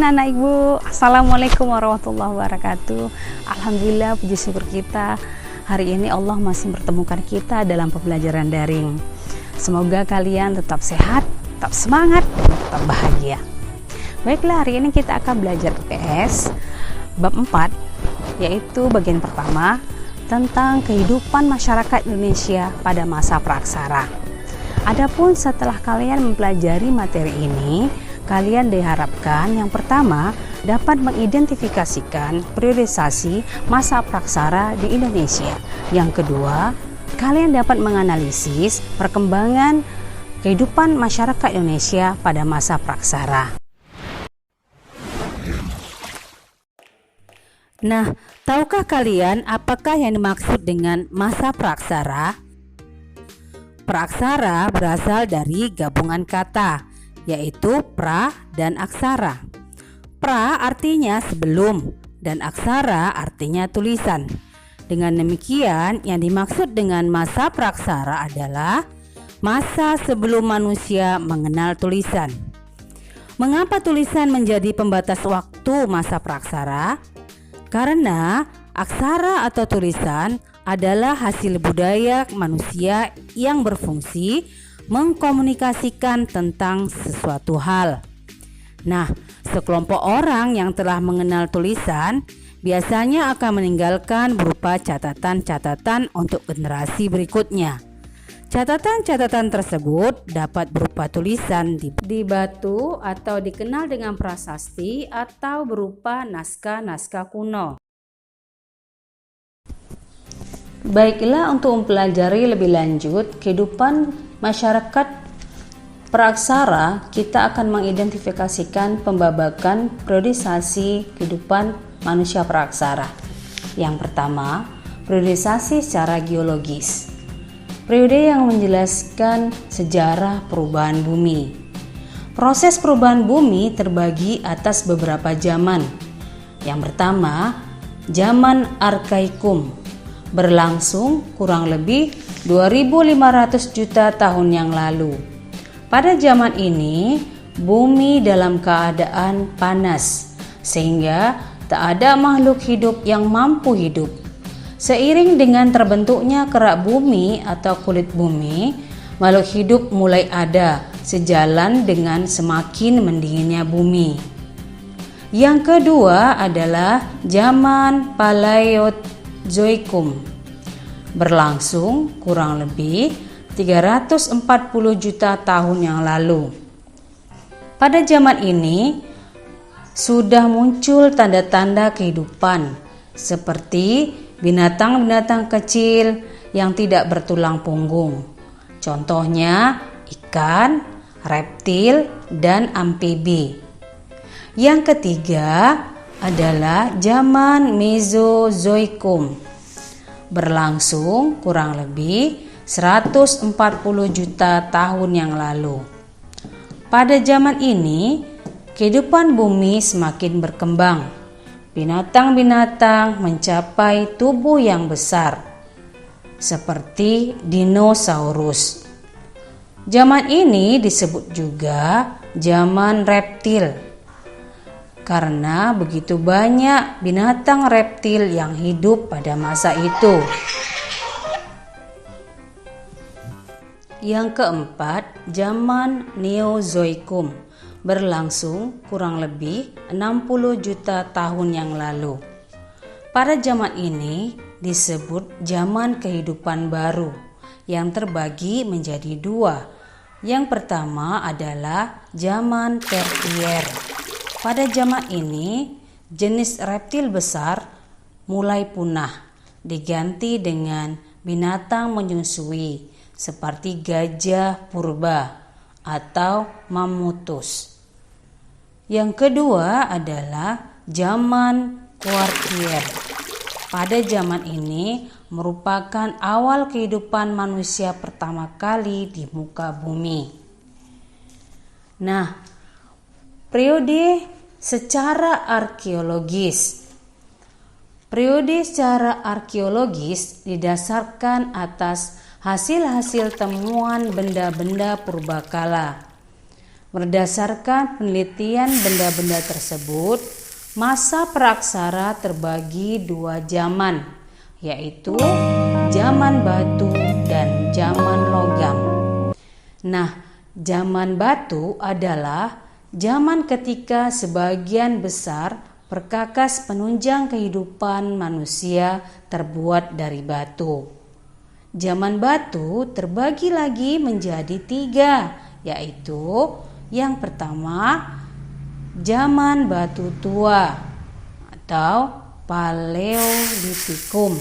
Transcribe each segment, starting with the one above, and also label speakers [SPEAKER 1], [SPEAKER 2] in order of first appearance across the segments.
[SPEAKER 1] Anak Ibu, Assalamualaikum warahmatullahi wabarakatuh. Alhamdulillah, puji syukur kita hari ini Allah masih mempertemukan kita dalam pembelajaran daring. Semoga kalian tetap sehat, tetap semangat, dan tetap bahagia. Baiklah, hari ini kita akan belajar IPS bab 4, yaitu bagian pertama tentang kehidupan masyarakat Indonesia pada masa praksara. Adapun setelah kalian mempelajari materi ini, kalian diharapkan yang pertama dapat mengidentifikasikan periodisasi masa praksara di Indonesia. Yang kedua, kalian dapat menganalisis perkembangan kehidupan masyarakat Indonesia pada masa praksara. Nah, tahukah kalian apakah yang dimaksud dengan masa praksara? Praksara berasal dari gabungan kata, yaitu pra dan aksara. Pra artinya sebelum dan aksara artinya tulisan. Dengan demikian, yang dimaksud dengan masa praksara adalah masa sebelum manusia mengenal tulisan. Mengapa tulisan menjadi pembatas waktu masa praksara? Karena aksara atau tulisan adalah hasil budaya manusia yang berfungsi mengkomunikasikan tentang sesuatu hal. Nah, sekelompok orang yang telah mengenal tulisan biasanya akan meninggalkan berupa catatan-catatan untuk generasi berikutnya. Catatan-catatan tersebut dapat berupa tulisan di batu atau dikenal dengan prasasti atau berupa naskah-naskah kuno. Baiklah, untuk mempelajari lebih lanjut kehidupan masyarakat praksara, kita akan mengidentifikasikan pembabakan periodisasi kehidupan manusia praksara. Yang pertama, periodisasi secara geologis. Periode yang menjelaskan sejarah perubahan bumi. Proses perubahan bumi terbagi atas beberapa zaman. Yang pertama, zaman Arkaikum, berlangsung kurang lebih 2.500 juta tahun yang lalu. Pada zaman ini, bumi dalam keadaan panas, sehingga tak ada makhluk hidup yang mampu hidup. Seiring dengan terbentuknya kerak bumi atau kulit bumi, makhluk hidup mulai ada sejalan dengan semakin mendinginnya bumi. Yang kedua adalah zaman Paleozoikum, berlangsung kurang lebih 340 juta tahun yang lalu. Pada zaman ini sudah muncul tanda-tanda kehidupan seperti binatang-binatang kecil yang tidak bertulang punggung. Contohnya ikan, reptil, dan amfibi. Yang ketiga adalah zaman Mesozoikum, berlangsung kurang lebih 140 juta tahun yang lalu. Pada zaman ini, kehidupan bumi semakin berkembang. Binatang-binatang mencapai tubuh yang besar, seperti dinosaurus. Zaman ini disebut juga zaman reptil, karena begitu banyak binatang reptil yang hidup pada masa itu. Yang keempat, zaman Neozoikum, berlangsung kurang lebih 60 juta tahun yang lalu. Pada zaman ini disebut zaman kehidupan baru yang terbagi menjadi dua. Yang pertama adalah zaman Tertier. Pada zaman ini, jenis reptil besar mulai punah, diganti dengan binatang menyusui seperti gajah purba atau Mammutus. Yang kedua adalah zaman Kuartier. Pada zaman ini merupakan awal kehidupan manusia pertama kali di muka bumi. Nah, periode secara arkeologis. Periode secara arkeologis didasarkan atas hasil-hasil temuan benda-benda purbakala. Berdasarkan penelitian benda-benda tersebut, masa praksara terbagi dua zaman, yaitu zaman batu dan zaman logam. Nah, zaman batu adalah zaman ketika sebagian besar perkakas penunjang kehidupan manusia terbuat dari batu. Zaman batu terbagi lagi menjadi tiga, yaitu yang pertama, zaman batu tua atau Paleolitikum.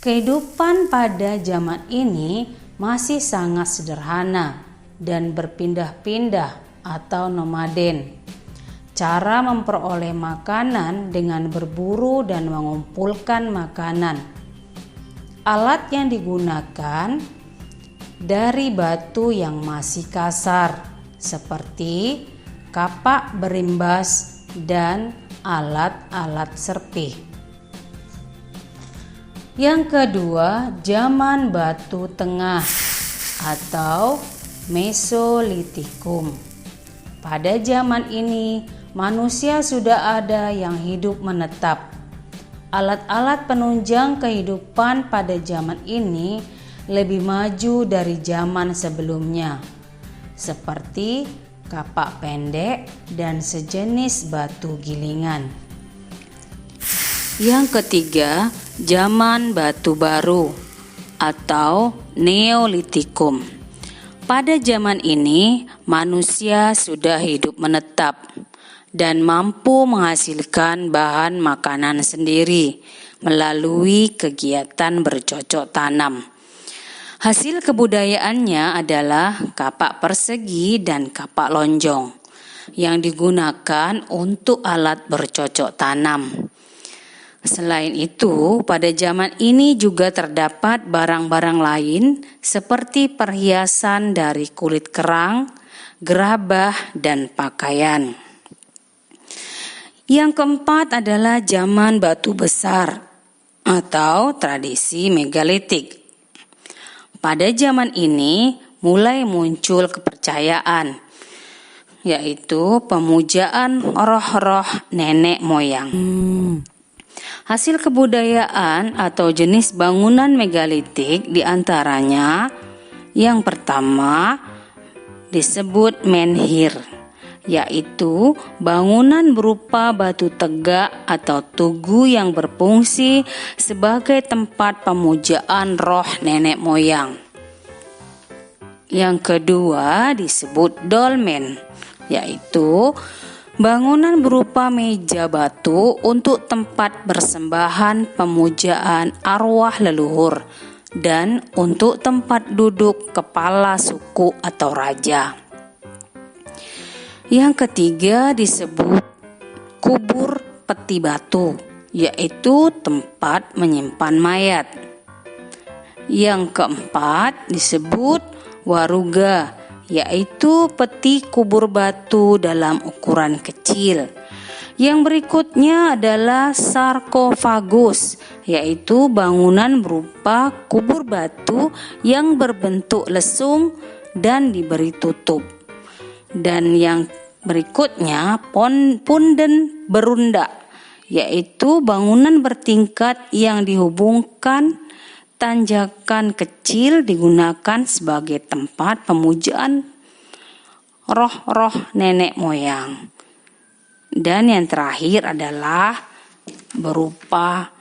[SPEAKER 1] Kehidupan pada zaman ini masih sangat sederhana dan berpindah-pindah atau nomaden. Cara memperoleh makanan dengan berburu dan mengumpulkan makanan. Alat yang digunakan dari batu yang masih kasar, seperti kapak berimbas dan alat-alat serpih. Yang kedua, zaman batu tengah atau Mesolitikum. Pada zaman ini, manusia sudah ada yang hidup menetap. Alat-alat penunjang kehidupan pada zaman ini lebih maju dari zaman sebelumnya, seperti kapak pendek dan sejenis batu gilingan. Yang ketiga, zaman batu baru atau Neolitikum. Pada zaman ini, manusia sudah hidup menetap dan mampu menghasilkan bahan makanan sendiri melalui kegiatan bercocok tanam. Hasil kebudayaannya adalah kapak persegi dan kapak lonjong yang digunakan untuk alat bercocok tanam. Selain itu, pada zaman ini juga terdapat barang-barang lain seperti perhiasan dari kulit kerang, gerabah, dan pakaian. Yang keempat adalah zaman batu besar atau tradisi megalitik. Pada zaman ini mulai muncul kepercayaan, yaitu pemujaan roh-roh nenek moyang. Hasil kebudayaan atau jenis bangunan megalitik diantaranya yang pertama disebut menhir, yaitu bangunan berupa batu tegak atau tugu yang berfungsi sebagai tempat pemujaan roh nenek moyang. Yang kedua disebut dolmen, yaitu bangunan berupa meja batu untuk tempat persembahan pemujaan arwah leluhur dan untuk tempat duduk kepala suku atau raja. Yang ketiga disebut kubur peti batu, yaitu tempat menyimpan mayat. Yang keempat disebut waruga, yaitu peti kubur batu dalam ukuran kecil. Yang berikutnya adalah sarkofagus, yaitu bangunan berupa kubur batu yang berbentuk lesung dan diberi tutup. Dan yang berikutnya punden berunda, yaitu bangunan bertingkat yang dihubungkan tanjakan kecil digunakan sebagai tempat pemujaan roh-roh nenek moyang. Dan yang terakhir adalah berupa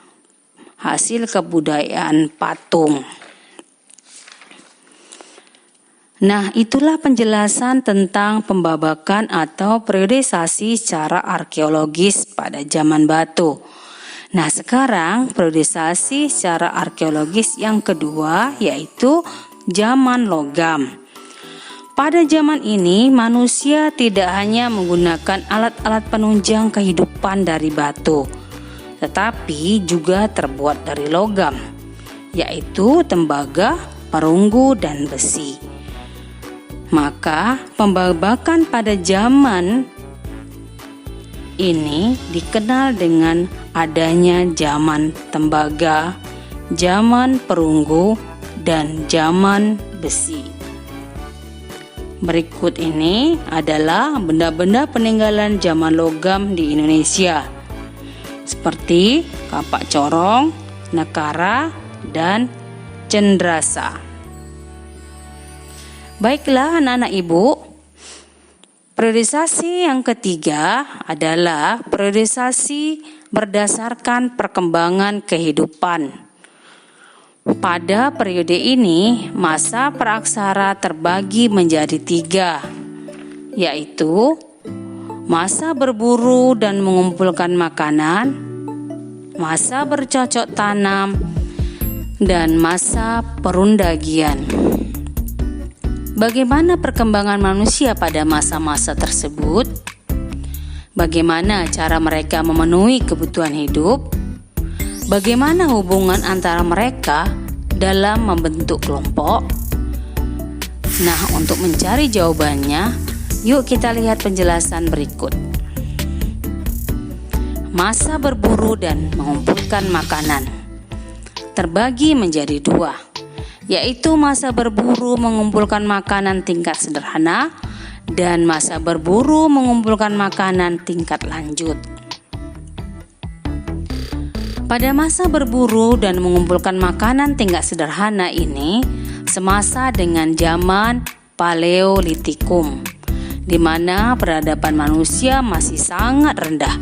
[SPEAKER 1] hasil kebudayaan patung. Nah, itulah penjelasan tentang pembabakan atau periodisasi secara arkeologis pada zaman batu. Nah, sekarang periodisasi secara arkeologis yang kedua yaitu zaman logam. Pada zaman ini, manusia tidak hanya menggunakan alat-alat penunjang kehidupan dari batu, tetapi juga terbuat dari logam, yaitu tembaga, perunggu, dan besi. Maka pembabakan pada zaman ini dikenal dengan adanya zaman tembaga, zaman perunggu,
[SPEAKER 2] dan zaman besi. Berikut ini adalah benda-benda peninggalan zaman logam di Indonesia, seperti kapak corong, nekara, dan cendrasa. Baiklah anak-anak ibu, periodisasi yang ketiga adalah periodisasi berdasarkan perkembangan kehidupan. Pada periode ini, masa praaksara terbagi menjadi 3, yaitu masa berburu dan mengumpulkan makanan, masa bercocok tanam, dan masa perundagian. Bagaimana perkembangan manusia pada masa-masa tersebut? Bagaimana cara mereka memenuhi kebutuhan hidup? Bagaimana hubungan antara mereka dalam membentuk kelompok? Nah, untuk mencari jawabannya, yuk kita lihat penjelasan berikut. Masa berburu dan mengumpulkan makanan terbagi menjadi 2, yaitu masa berburu mengumpulkan makanan tingkat sederhana dan masa berburu mengumpulkan makanan tingkat lanjut. Pada masa berburu dan mengumpulkan makanan tingkat sederhana ini semasa dengan zaman Paleolitikum, di mana peradaban manusia masih sangat rendah.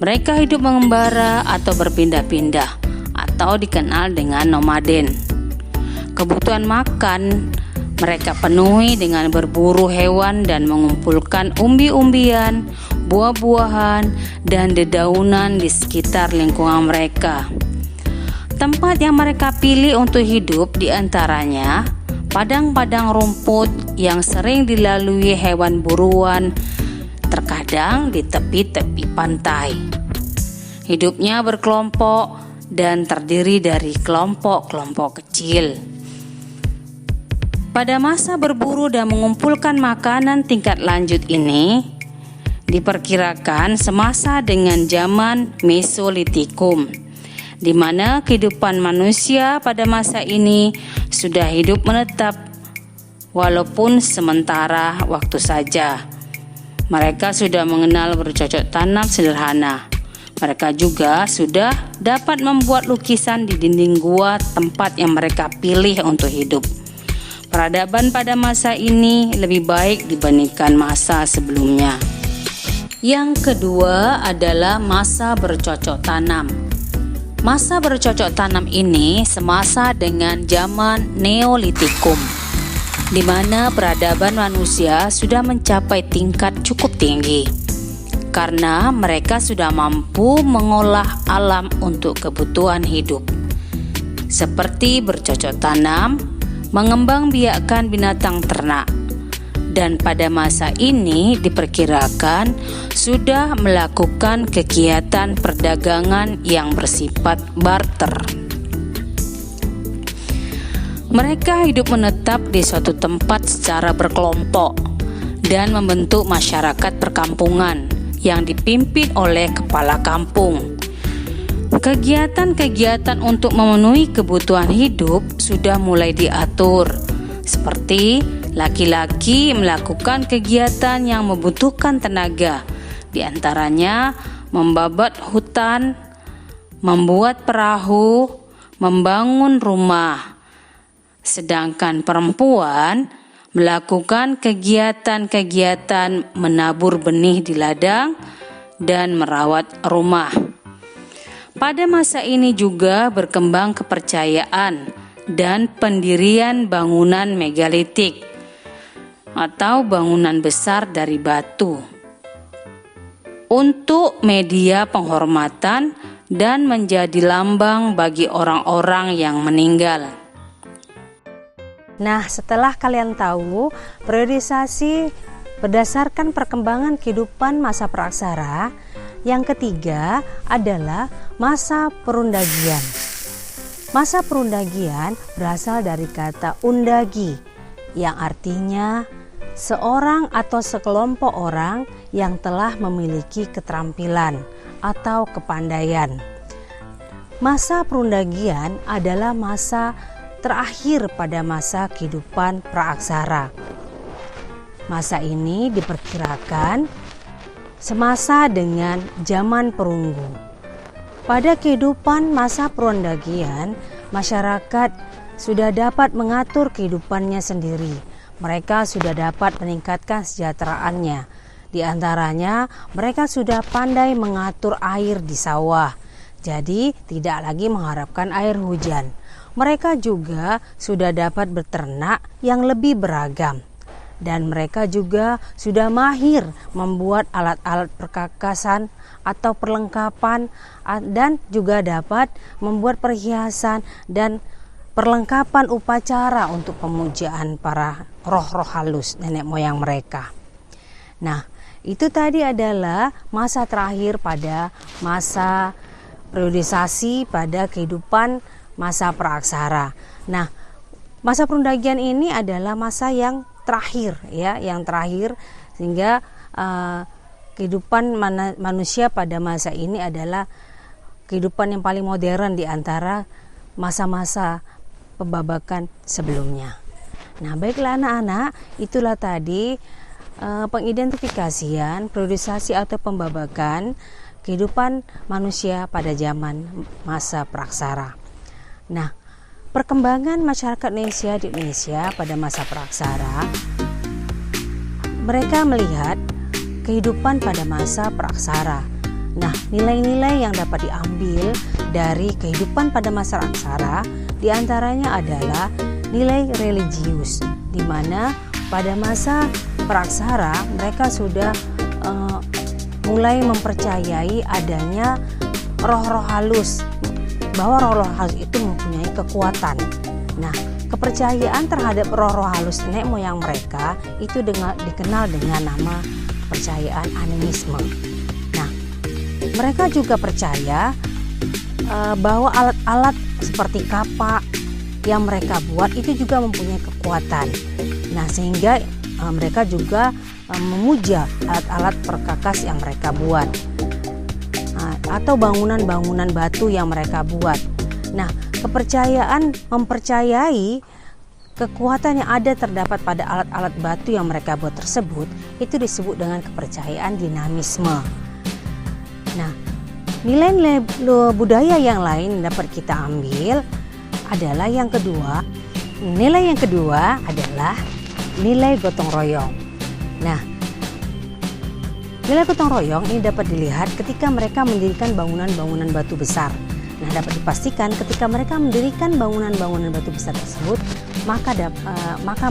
[SPEAKER 2] Mereka hidup mengembara atau berpindah-pindah atau dikenal dengan nomaden. Kebutuhan makan mereka penuhi dengan berburu hewan dan mengumpulkan umbi-umbian, buah-buahan, dan dedaunan di sekitar lingkungan mereka. Tempat yang mereka pilih untuk hidup diantaranya padang-padang rumput yang sering dilalui hewan buruan, terkadang di tepi-tepi pantai. Hidupnya berkelompok dan terdiri dari kelompok-kelompok kecil. Pada masa berburu dan mengumpulkan makanan tingkat lanjut ini diperkirakan semasa dengan zaman Mesolitikum, di mana kehidupan manusia pada masa ini sudah hidup menetap walaupun sementara waktu saja. Mereka sudah mengenal bercocok tanam sederhana. Mereka juga sudah dapat membuat lukisan di dinding gua tempat yang mereka pilih untuk hidup. Peradaban pada masa ini lebih baik dibandingkan masa sebelumnya. Yang kedua adalah masa bercocok tanam. Masa bercocok tanam ini semasa dengan zaman Neolitikum, di mana peradaban manusia sudah mencapai tingkat cukup tinggi, karena mereka sudah mampu mengolah alam untuk kebutuhan hidup, seperti bercocok tanam, mengembangbiakkan binatang ternak, dan pada masa ini diperkirakan sudah melakukan kegiatan perdagangan yang bersifat barter. Mereka hidup menetap di suatu tempat secara berkelompok dan membentuk masyarakat perkampungan yang dipimpin oleh kepala kampung. Kegiatan-kegiatan untuk memenuhi kebutuhan hidup sudah mulai diatur, seperti laki-laki melakukan kegiatan yang membutuhkan tenaga, di antaranya membabat hutan, membuat perahu, membangun rumah. Sedangkan perempuan melakukan kegiatan-kegiatan menabur benih di ladang dan merawat rumah. Pada masa ini juga berkembang kepercayaan dan pendirian bangunan megalitik atau bangunan besar dari batu untuk media penghormatan dan menjadi lambang bagi orang-orang yang meninggal.
[SPEAKER 1] Nah, setelah kalian tahu periodisasi berdasarkan perkembangan kehidupan masa praaksara, yang ketiga adalah masa perundagian. Masa perundagian berasal dari kata undagi, yang artinya seorang atau sekelompok orang yang telah memiliki keterampilan atau kepandaian. Masa perundagian adalah masa terakhir pada masa kehidupan praaksara. Masa ini diperkirakan semasa dengan zaman perunggu. Pada kehidupan masa perundagian, masyarakat sudah dapat mengatur kehidupannya sendiri. Mereka sudah dapat meningkatkan kesejahteraannya. Di antaranya, mereka sudah pandai mengatur air di sawah. Jadi, tidak lagi mengharapkan air hujan. Mereka juga sudah dapat berternak yang lebih beragam. Dan mereka juga sudah mahir membuat alat-alat perkakasan atau perlengkapan dan juga dapat membuat perhiasan dan perlengkapan upacara untuk pemujaan para roh-roh halus nenek moyang mereka. Nah, itu tadi adalah masa terakhir pada masa periodisasi pada kehidupan masa praaksara. Nah, masa perundagian ini adalah masa yang terakhir ya, yang terakhir sehingga kehidupan manusia pada masa ini adalah kehidupan yang paling modern di antara masa-masa pembabakan sebelumnya. Nah, baiklah anak-anak, itulah tadi pengidentifikasian, periodisasi atau pembabakan kehidupan manusia pada zaman masa praaksara. Nah, perkembangan masyarakat di Indonesia pada masa praaksara, mereka melihat kehidupan pada masa praaksara. Nah, nilai-nilai yang dapat diambil dari kehidupan pada masa praaksara diantaranya adalah nilai religius, di mana pada masa praaksara mereka sudah mulai mempercayai adanya roh-roh halus, bahwa roh-roh halus itu mempunyai kekuatan. Nah, kepercayaan terhadap roh-roh halus nenek moyang mereka itu dikenal dengan nama kepercayaan animisme. Nah, mereka juga percaya bahwa alat-alat seperti kapak yang mereka buat itu juga mempunyai kekuatan. Nah, sehingga mereka juga memuja alat-alat perkakas yang mereka buat. Atau bangunan-bangunan batu yang mereka buat. Nah, kepercayaan mempercayai kekuatan yang ada terdapat pada alat-alat batu yang mereka buat tersebut itu disebut dengan kepercayaan dinamisme. Nah, nilai-nilai budaya yang lain dapat kita ambil adalah yang kedua. Nilai yang kedua adalah nilai gotong royong. Nah, nilai gotong royong ini dapat dilihat ketika mereka mendirikan bangunan-bangunan batu besar. Nah, dapat dipastikan ketika mereka mendirikan bangunan-bangunan batu besar tersebut, maka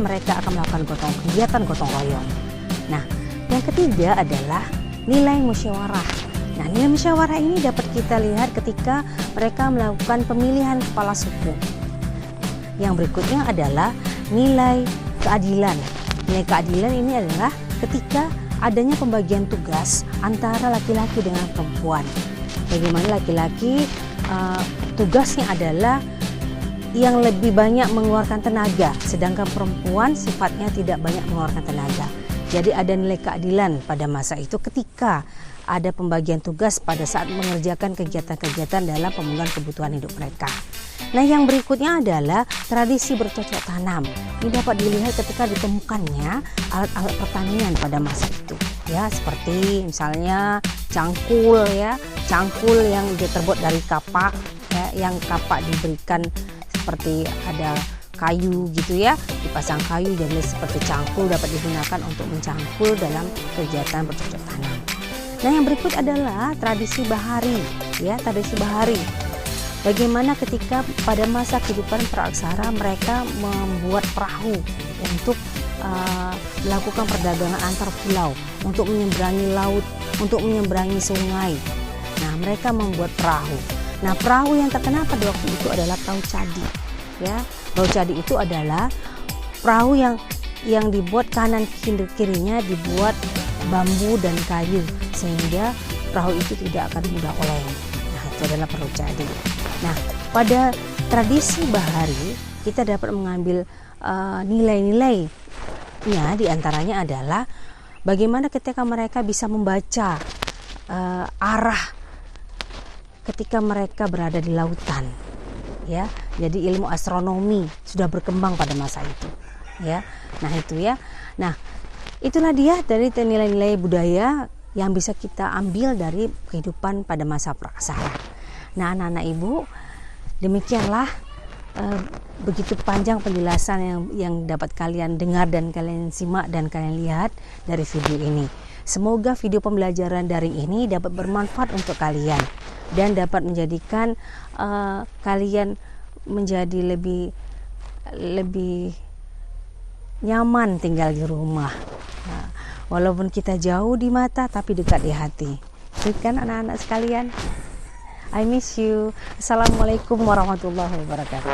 [SPEAKER 1] mereka akan melakukan kegiatan gotong royong. Nah, yang ketiga adalah nilai musyawarah. Nah, nilai musyawarah ini dapat kita lihat ketika mereka melakukan pemilihan kepala suku. Yang berikutnya adalah nilai keadilan. Nilai keadilan ini adalah ketika adanya pembagian tugas antara laki-laki dengan perempuan. Bagaimana laki-laki tugasnya adalah yang lebih banyak mengeluarkan tenaga, sedangkan perempuan sifatnya tidak banyak mengeluarkan tenaga. Jadi ada nilai keadilan pada masa itu ketika ada pembagian tugas pada saat mengerjakan kegiatan-kegiatan dalam pemenuhan kebutuhan hidup mereka. Nah, yang berikutnya adalah tradisi bercocok tanam. Ini dapat dilihat ketika ditemukannya alat-alat pertanian pada masa itu, ya, seperti misalnya cangkul, ya, cangkul yang terbuat dari kapak, ya, yang kapak diberikan seperti ada kayu gitu ya, dipasang kayu dan seperti cangkul dapat digunakan untuk mencangkul dalam kegiatan bercocok tanam. Nah, yang berikut adalah tradisi bahari, ya, tradisi bahari. Bagaimana ketika pada masa kehidupan praaksara mereka membuat perahu untuk melakukan perdagangan antar pulau, untuk menyeberangi laut, untuk menyeberangi sungai. Nah, mereka membuat perahu. Nah, perahu yang terkenal pada waktu itu adalah perahu cadi, ya. Perahu cadi itu adalah perahu yang dibuat kanan kirinya dibuat bambu dan kayu sehingga perahu itu tidak akan mudah oleng. Nah, itu adalah perahu cadi. Nah, pada tradisi bahari kita dapat mengambil nilai-nilainya, diantaranya adalah bagaimana ketika mereka bisa membaca arah ketika mereka berada di lautan, ya. Jadi ilmu astronomi sudah berkembang pada masa itu, ya. Nah itu ya. Nah itulah dia dari nilai-nilai budaya yang bisa kita ambil dari kehidupan pada masa praksara. Nah anak-anak ibu, demikianlah begitu panjang penjelasan yang dapat kalian dengar dan kalian simak dan kalian lihat dari video ini. Semoga video pembelajaran daring ini dapat bermanfaat untuk kalian dan dapat menjadikan kalian menjadi lebih nyaman tinggal di rumah. Nah, walaupun kita jauh di mata tapi dekat di hati. Itu kan anak-anak sekalian. I miss you. Assalamualaikum warahmatullahi wabarakatuh.